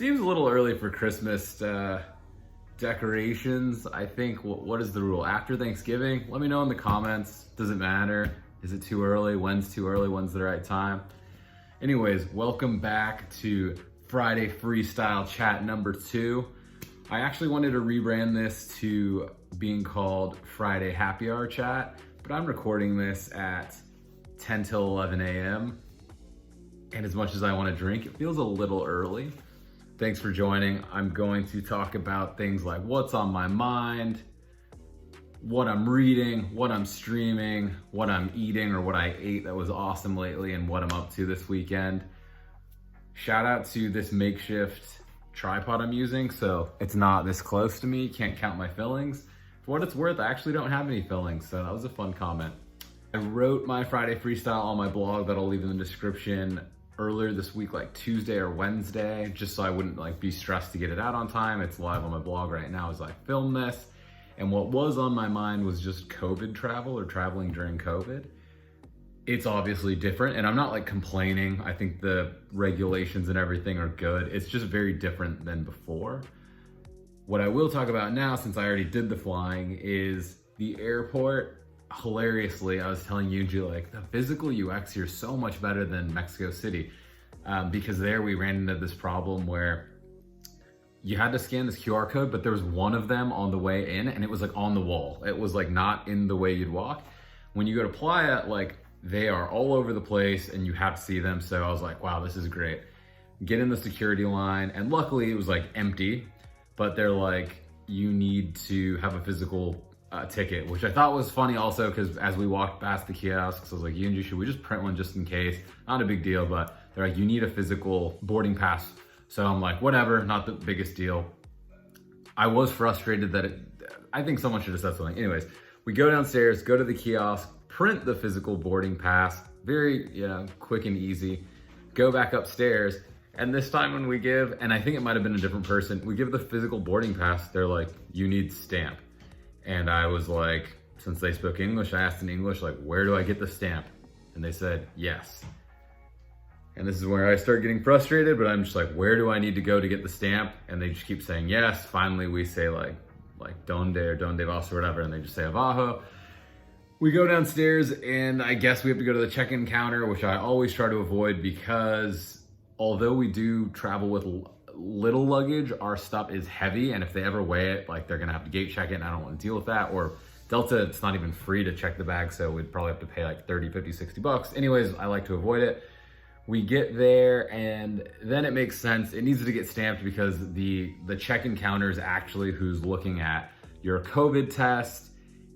Seems a little early for Christmas decorations. I think, what is the rule? After Thanksgiving? Let me know in the comments. Does it matter? Is it too early? When's too early? When's the right time? Anyways, welcome back to Friday Freestyle Chat number 2. I actually wanted to rebrand this to being called Friday Happy Hour Chat, but I'm recording this at 10 till 11 a.m. And as much as I want to drink, it feels a little early. Thanks for joining. I'm going to talk about things like what's on my mind, what I'm reading, what I'm streaming, what I'm eating or what I ate that was awesome lately, and what I'm up to this weekend. Shout out to this makeshift tripod I'm using, so it's not this close to me, can't count my fillings. For what it's worth, I actually don't have any fillings, so that was a fun comment. I wrote my Friday freestyle on my blog that I'll leave in the description earlier this week, like Tuesday or Wednesday, just so I wouldn't be stressed to get it out on time. It's live on my blog right now as I film this. And what was on my mind was just COVID travel or traveling during COVID. It's obviously different, and I'm not complaining. I think the regulations and everything are good. It's just very different than before. What I will talk about now, since I already did the flying, is the airport. Hilariously, I was telling Yuji, the physical UX here is so much better than Mexico City, because there we ran into this problem where you had to scan this QR code, but there was one of them on the way in, and it was on the wall. It was not in the way you'd walk. When you go to Playa, they are all over the place and you have to see them. So I was like, wow, this is great. Get in the security line, and luckily it was empty, but they're you need to have a physical ticket, which I thought was funny also, because as we walked past the kiosks, I was like, Yunji, should we just print one just in case? Not a big deal, but they're you need a physical boarding pass. So I'm like, whatever, not the biggest deal. I was frustrated that I think someone should have said something. Anyways, we go downstairs, go to the kiosk, print the physical boarding pass, very quick and easy, go back upstairs. And this time when we give, and I think it might've been a different person, we give the physical boarding pass, they're you need stamp. And I was since they spoke English, I asked in English, where do I get the stamp? And they said, yes. And this is where I start getting frustrated, but I'm just where do I need to go to get the stamp? And they just keep saying yes. Finally, we say donde or donde vas or whatever, and they just say abajo. We go downstairs, and I guess we have to go to the check-in counter, which I always try to avoid, because although we do travel with little luggage, our stuff is heavy, and if they ever weigh it, they're gonna have to gate check it, and I don't want to deal with that. Or Delta, it's not even free to check the bag, so we'd probably have to pay 30, 50, 60 bucks. Anyways, I like to avoid it. We get there, and then it makes sense. It needs to get stamped because the check-in counter is actually who's looking at your COVID test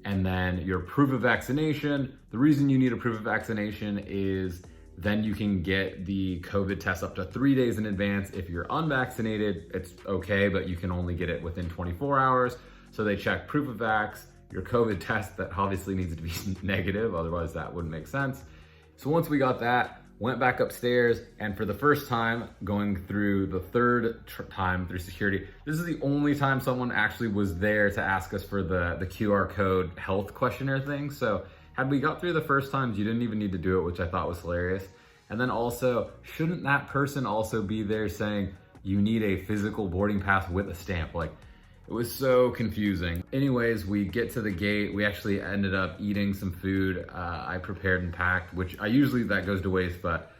and then your proof of vaccination. The reason you need a proof of vaccination is then you can get the COVID test up to 3 days in advance. If you're unvaccinated, it's okay, but you can only get it within 24 hours. So they check proof of vax, your COVID test that obviously needs to be negative, otherwise that wouldn't make sense. So once we got that, went back upstairs, and for the first time, going through the third time through security, this is the only time someone actually was there to ask us for the QR code health questionnaire thing. So had we got through the first times, you didn't even need to do it, which I thought was hilarious. And then also, shouldn't that person also be there saying you need a physical boarding pass with a stamp? It was so confusing. Anyways, we get to the gate. We actually ended up eating some food I prepared and packed, which that goes to waste, but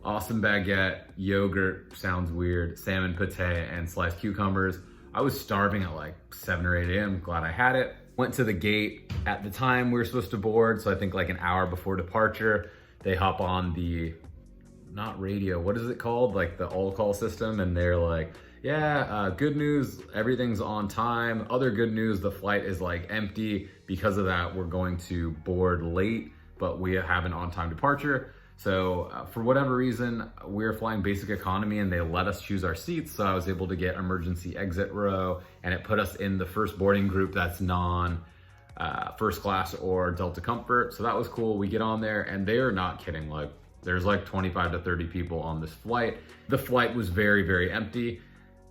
awesome baguette, yogurt, sounds weird, salmon pate, and sliced cucumbers. I was starving at 7 or 8 a.m. Glad I had it. Went to the gate. At the time we were supposed to board, so I think an hour before departure, they hop on the, not radio, what is it called? The all-call system, and they're yeah, good news, everything's on time. Other good news, the flight is empty. Because of that, we're going to board late, but we have an on-time departure. So for whatever reason, we're flying basic economy, and they let us choose our seats. So I was able to get emergency exit row, and it put us in the first boarding group that's first class or Delta Comfort. So that was cool. We get on there, and they are not kidding. There's 25 to 30 people on this flight. The flight was very, very empty.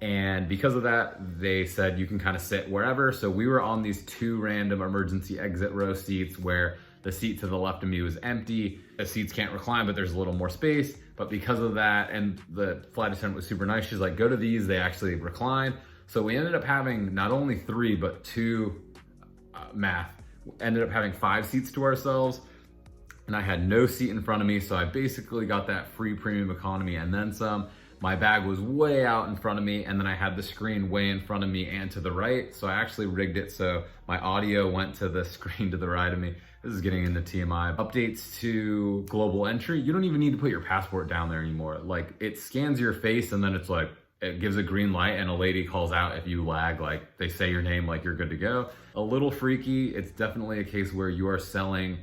And because of that, they said you can kind of sit wherever. So we were on these 2 random emergency exit row seats where the seat to the left of me was empty. The seats can't recline, but there's a little more space. But because of that, and the flight attendant was super nice, she's like, go to these, they actually recline. So we ended up having not only 3, but 2 ended up having 5 seats to ourselves. And I had no seat in front of me, so I basically got that free premium economy and then some. My bag was way out in front of me, and then I had the screen way in front of me and to the right. So I actually rigged it so my audio went to the screen to the right of me. This is getting into TMI. Updates to global entry. You don't even need to put your passport down there anymore. Like, it scans your face and then it's like, it gives a green light and a lady calls out if you lag, like they say your name, like you're good to go. A little freaky. It's definitely a case where you are selling,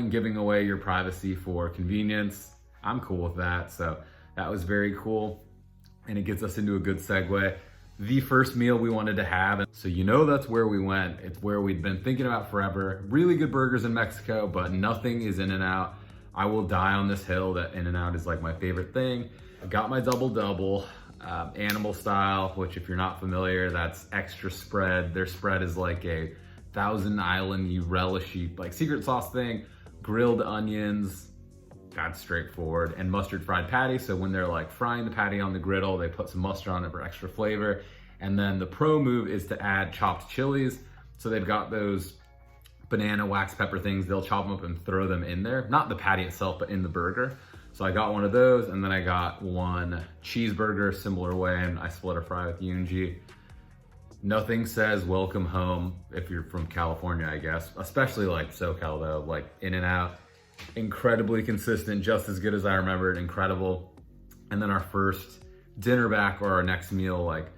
giving away your privacy for convenience. I'm cool with that. So that was very cool. And it gets us into a good segue. The first meal we wanted to have. So that's where we went. It's where we'd been thinking about forever. Really good burgers in Mexico, but nothing is In-N-Out. I will die on this hill that In-N-Out is like my favorite thing. I got my double, animal style, which if you're not familiar, that's extra spread. Their spread is like a Thousand Island relishy, like secret sauce thing, grilled onions, that's straightforward, and mustard fried patty. So when they're like frying the patty on the griddle, they put some mustard on it for extra flavor. And then the pro move is to add chopped chilies. So they've got those banana wax pepper things. They'll chop them up and throw them in there, not the patty itself, but in the burger. So I got one of those, and then I got one cheeseburger, similar way, and I split a fry with Yoonji. Nothing says welcome home if you're from California, I guess, especially like SoCal though, like In-N-Out. Incredibly consistent, just as good as I remembered, incredible. And then our first dinner back, or our next meal, like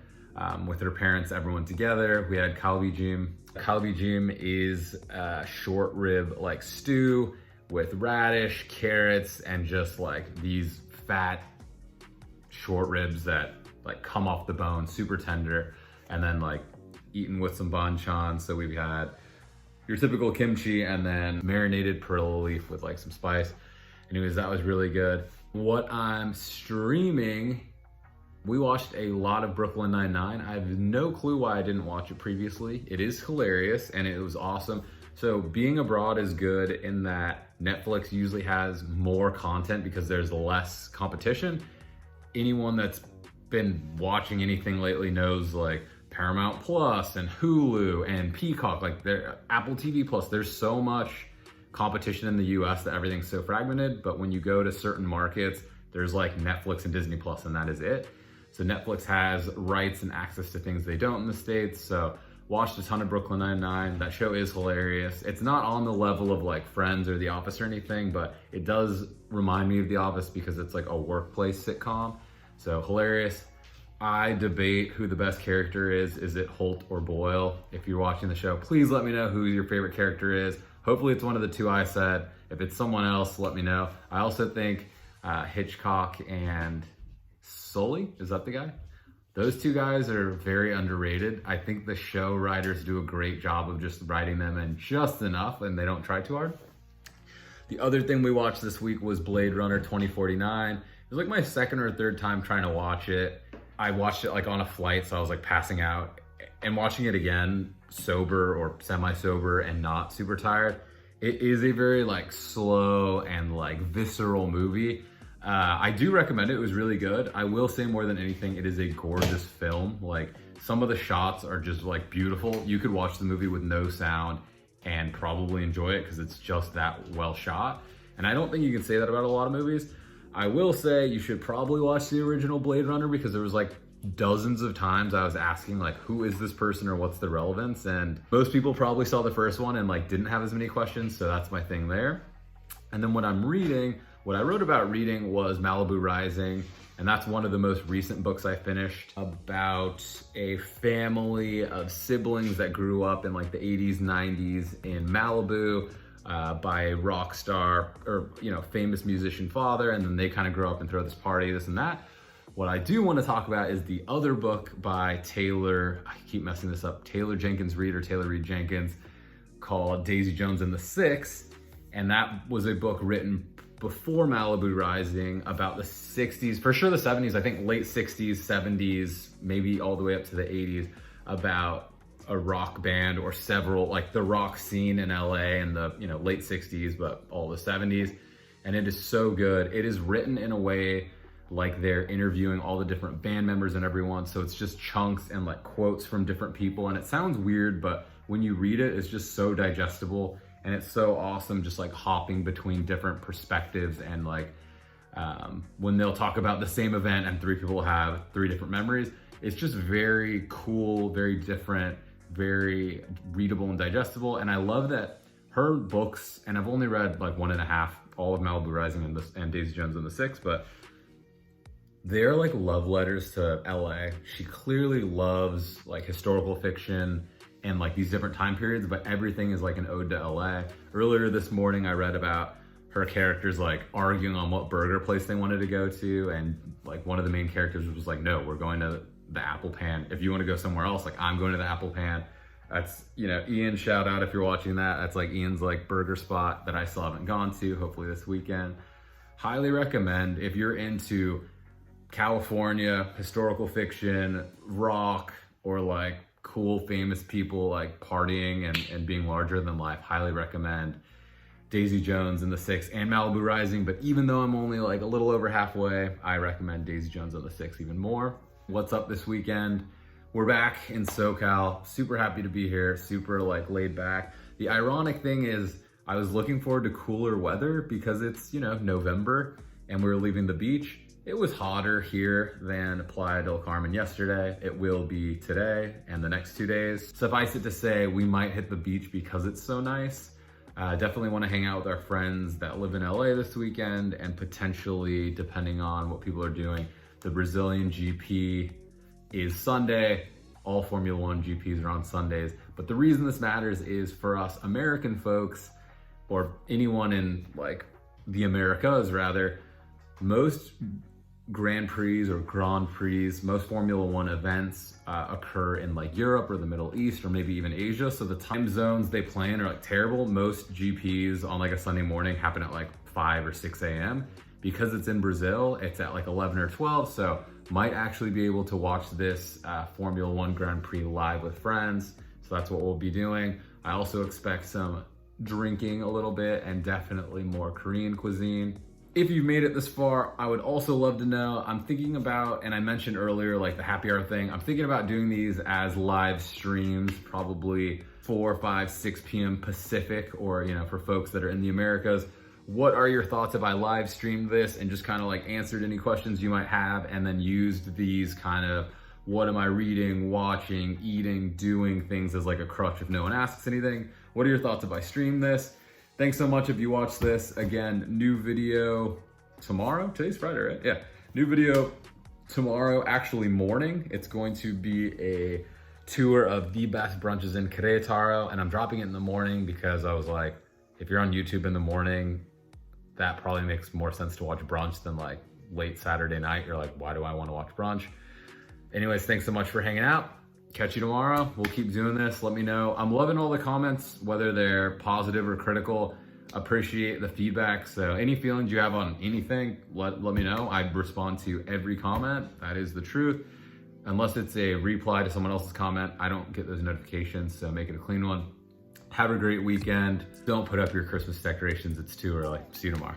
with her parents, everyone together, we had kalbi. Kalbi is a short rib like stew with radish, carrots, and just like these fat short ribs that like come off the bone, super tender, and then like eaten with some banchan. So we've had your typical kimchi and then marinated perilla leaf with like some spice. Anyways, that was really good. What I'm streaming, we watched a lot of Brooklyn Nine-Nine. I have no clue why I didn't watch it previously. It is hilarious and it was awesome. So being abroad is good in that Netflix usually has more content because there's less competition. Anyone that's been watching anything lately knows like Paramount Plus and Hulu and Peacock, like their Apple TV Plus, there's so much competition in the US that everything's so fragmented. But when you go to certain markets, there's like Netflix and Disney Plus, and that is it. So Netflix has rights and access to things they don't in the States. So watched a ton of Brooklyn Nine-Nine. That show is hilarious. It's not on the level of like Friends or The Office or anything, but it does remind me of The Office because it's like a workplace sitcom. So hilarious. I debate who the best character is. Is it Holt or Boyle? If you're watching the show, please let me know who your favorite character is. Hopefully it's one of the 2 I said. If it's someone else, let me know. I also think Hitchcock and Sully, is that the guy? Those 2 guys are very underrated. I think the show writers do a great job of just writing them in just enough and they don't try too hard. The other thing we watched this week was Blade Runner 2049. It was like my second or third time trying to watch it. I watched it like on a flight, so I was like passing out, and watching it again, sober or semi-sober and not super tired. It is a very like slow and like visceral movie. I do recommend it. It was really good. I will say more than anything, it is a gorgeous film. Like some of the shots are just like beautiful. You could watch the movie with no sound and probably enjoy it because it's just that well shot. And I don't think you can say that about a lot of movies. I will say you should probably watch the original Blade Runner because there was like dozens of times I was asking like, who is this person or what's the relevance? And most people probably saw the first one and like didn't have as many questions. So that's my thing there. And then what I wrote about reading was Malibu Rising. And that's one of the most recent books I finished, about a family of siblings that grew up in like the 80s, 90s in Malibu. By a rock star or, famous musician father. And then they kind of grow up and throw this party, this and that. What I do want to talk about is the other book by Taylor, I keep messing this up, Taylor Reed Jenkins, called Daisy Jones and the Six. And that was a book written before Malibu Rising about the 60s, for sure the 70s, I think late 60s, 70s, maybe all the way up to the 80s, about a rock band or several, like the rock scene in LA in the late 60s, but all the 70s. and it is so good. It is written in a way like they're interviewing all the different band members and everyone, so it's just chunks and like quotes from different people, and it sounds weird, but when you read it, it's just so digestible, and it's so awesome just like hopping between different perspectives, and like when they'll talk about the same event and three people have three different memories, it's just very cool, very different, very readable and digestible. And I love that her books, and I've only read like 1.5, all of Malibu Rising and Daisy Jones and the Six, but they're like love letters to LA. She clearly loves like historical fiction and like these different time periods, but everything is like an ode to LA. Earlier this morning, I read about her characters like arguing on what burger place they wanted to go to, and like one of the main characters was like, no, we're going to the Apple Pan. If you want to go somewhere else, like I'm going to the Apple Pan. That's, you know, Ian, shout out if you're watching that. That's like Ian's like burger spot that I still haven't gone to, hopefully this weekend. Highly recommend if you're into California, historical fiction, rock, or like cool famous people like partying and being larger than life. Highly recommend Daisy Jones and the Six and Malibu Rising, but even though I'm only like a little over halfway, I recommend Daisy Jones and the Six even more. What's up this weekend? We're back in SoCal. Super happy to be here, super like laid back. The ironic thing is I was looking forward to cooler weather because it's, you know, November and we were leaving the beach. It was hotter here than Playa del Carmen yesterday. It will be today and the next 2 days. Suffice it to say, we might hit the beach because it's so nice. Definitely want to hang out with our friends that live in LA this weekend, and potentially, depending on what people are doing, the Brazilian GP is Sunday. All Formula One GPs are on Sundays. But the reason this matters is for us American folks, or anyone in like the Americas rather, most Grand Prix or Grand Prix, most Formula One events occur in like Europe or the Middle East or maybe even Asia. So the time zones they play in are like terrible. Most GPs on like a Sunday morning happen at like 5 or 6 a.m. Because it's in Brazil, it's at like 11 or 12. So might actually be able to watch this Formula One Grand Prix live with friends. So that's what we'll be doing. I also expect some drinking a little bit and definitely more Korean cuisine. If you've made it this far, I would also love to know, I'm thinking about, and I mentioned earlier, like the happy hour thing, I'm thinking about doing these as live streams, probably 4, 5, 6 p.m. Pacific, or, you know, for folks that are in the Americas. What are your thoughts if I live streamed this and just kind of like answered any questions you might have, and then used these kind of, what am I reading, watching, eating, doing things as like a crutch if no one asks anything? What are your thoughts if I stream this? Thanks so much if you watch this. Again, new video tomorrow. Today's Friday, right? Yeah, new video tomorrow, actually morning. It's going to be a tour of the best brunches in Querétaro, and I'm dropping it in the morning because I was like, if you're on YouTube in the morning, that probably makes more sense to watch brunch than like late Saturday night. You're like, why do I want to watch brunch? Anyways, thanks so much for hanging out. Catch you tomorrow. We'll keep doing this. Let me know. I'm loving all the comments, whether they're positive or critical. Appreciate the feedback. So any feelings you have on anything, let me know. I respond to every comment. That is the truth. Unless it's a reply to someone else's comment, I don't get those notifications, so make it a clean one. Have a great weekend. Don't put up your Christmas decorations. It's too early. See you tomorrow.